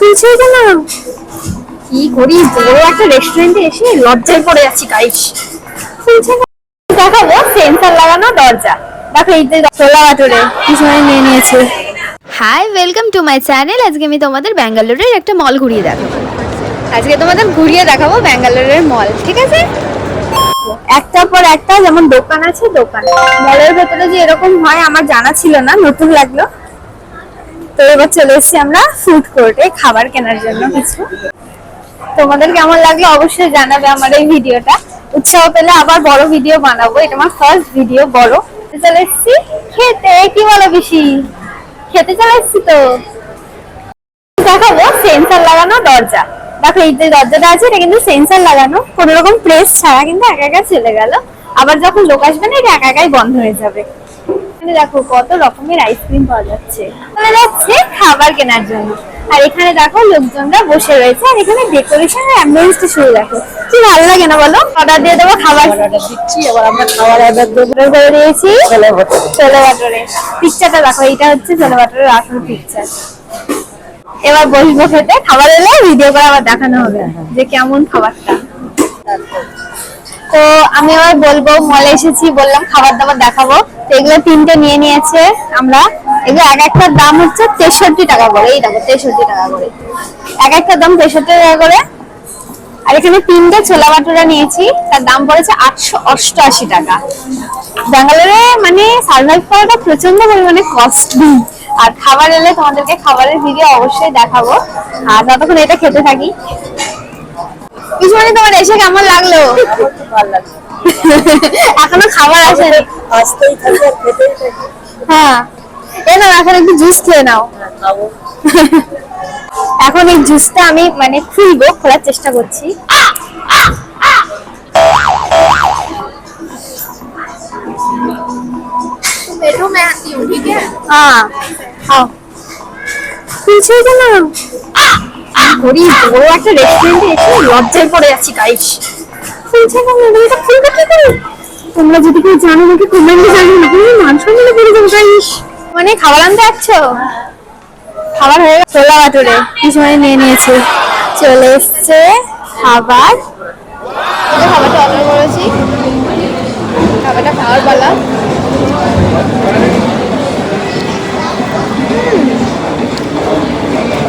খুলছে কেন? কি করি, বড় একটা রেস্টুরেন্টে এসে লজ্জায় পড়ে যাচ্ছি গাইস। খুলছে কেন? দেখাবো সেন্সর লাগানো দরজা। দেখো এই যে ছোলা ভাটুরে কি সময় নিয়ে নিয়েছে। Hi, welcome to my channel. আজকে আমি তোমাদের ব্যাঙ্গালোরের একটা মল ঘুরিয়ে দেখাবো। ব্যাঙ্গালোরের মল, ঠিক আছে? একটার পর একটা যেমন দোকান আছে দোকান, মলের ভেতরে যে এরকম হয় আমার জানা ছিল না, নতুন লাগলো। তো এবার চলে এসেছি আমরা ফুড কোর্টে খাবার কেনার জন্য কিছু। তোমাদের কেমন লাগলো অবশ্যই জানাবে আমার এই ভিডিওটা। উৎসাহ পেলে আবার বড় ভিডিও বানাবো, এটা আমার ফার্স্ট ভিডিও বড়। চলে এসেছি খেতে, কি বলো বেশি খেতে চলে এসেছি। তো দেখাবো সেন্সর লাগানো দরজা। দেখো এই যে দরজাটা আছে এটা কিন্তু সেন্সর লাগানো, কোন রকম প্রেস ছাড়া কিন্তু একা একা চলে গেল। আবার যখন লোক আসবে না এটা একা একাই বন্ধ হয়ে যাবে। দেখো কত রকমের আইসক্রিম পাওয়া যাচ্ছে। চলে যাচ্ছে খাবার কেনার জন্য। আর এখানে দেখো লোকজনরা বসে রয়েছে, আর এখানে ডেকোরেশন আর অ্যাম্বিয়েন্সটা শুরু দেখো কি ভালো লাগে না বলো। অর্ডার দিয়ে দেবো, খাবার দিচ্ছি। এবার আমরা খাবার অর্ডার করে দিয়েছি ছোলে ভাটুরে। পিকচারটা দেখো, এইটা হচ্ছে ছোলে ভাটুরের আসল পিকচার। এবার বসবো খেতে, খাবার এলে ভিডিও করে আবার দেখানো হবে যে কেমন খাবারটা। তো আমি আবার বলবো মলে এসেছি, বললাম খাবার দাবার দেখাবো। তো এগুলো তিনটে নিয়ে নিয়েছে আমরা। এগুলো এক একটার দাম হচ্ছে 63 টাকা করে। এই দেখো 63 টাকা করে, এক একটার দাম 63 টাকা করে। আর এখানে তিনটে ছোলা ভাটুরা নিয়েছি, তার দাম পড়েছে 888 টাকা। ব্যাঙ্গালোরে মানে সার্ভাইভ করাটা প্রচন্ড পরিমাণে কস্টলি। আর খাবার এলে তোমাদেরকে খাবারের ভিডিও অবশ্যই দেখাবো। আর ততক্ষণ এটা খেতে থাকি। কিছু মানে তোমার এসে কেমন লাগলো? এখনো খাবার আসেনি, আসতেই থাকবে খেতেই থাকবে। হ্যাঁ এই নাও, এখন একটু জুস খেয়ে নাও। এখন এই জুসটা আমি মানে খুলবো, খোলার চেষ্টা করছি। খুলছে কেন? করি, বড় একটা রেস্টুরেন্টে এসে লজ্জায় পড়ে যাচ্ছি গাইস। খুলছে কেন? এটা খুলবে কি করে? তোমরা যদি কেউ জানো নাকি কমেন্টে জানিও, মান সম্মানে পড়ে যাবো গাইস। মানে খাবার আনতে যাচ্ছো? খাবার হয়ে গেছে। ছোলা ভাটুরে কি সময় নিয়ে নিয়েছে, চলে এসছে খাবার। খাবারটা অর্ডার করেছি, খাবারটা খাওয়ার পালা।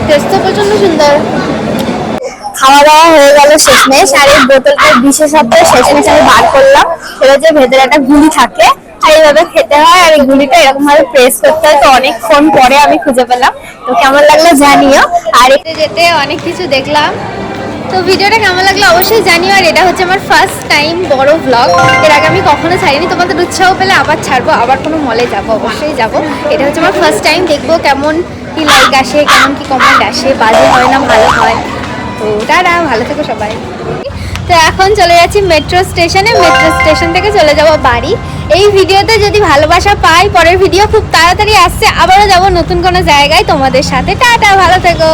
টেস্ট তো প্রচন্ড সুন্দর। খাওয়া দাওয়া হয়ে গেল শেষমেশ। আর এই বোতলটার বিশেষত্ব শেষমেশ আমি বার করলাম। সেটা যে ভেতরে একটা গুলি থাকে, আর এইভাবে খেতে হয়। আর এই গুলিটা এরকম ভাবে প্রেস করতে হয়। তো অনেকক্ষণ পরে আমি খুঁজে পেলাম। তো কেমন লাগলো জানিও। আর যেতে অনেক কিছু দেখলাম। তো ভিডিওটা কেমন লাগলো অবশ্যই জানিও। আর এটা হচ্ছে আমার ফার্স্ট টাইম বড় ব্লগ, এর আগে আমি কখনো ছাড়িনি। তোমাদের উৎসাহ পেলে আবার ছাড়বো, আবার কোনো মলে যাবো, অবশ্যই যাবো। এটা হচ্ছে আমার ফার্স্ট টাইম, দেখবো কেমন কি লাইক আসে, কেমন কি কমেন্ট আসে, বাজে হয় না ভালো হয়। তো টাটা, ভালো থেকো সবাই। তো এখন চলে যাচ্ছি মেট্রো স্টেশনে, মেট্রো স্টেশন থেকে চলে যাব বাড়ি। এই ভিডিওতে যদি ভালোবাসা পাই, পরের ভিডিও খুব তাড়াতাড়ি আসছে, আবারও যাব নতুন কোনো জায়গায় তোমাদের সাথে। টাটা, ভালো থেকো।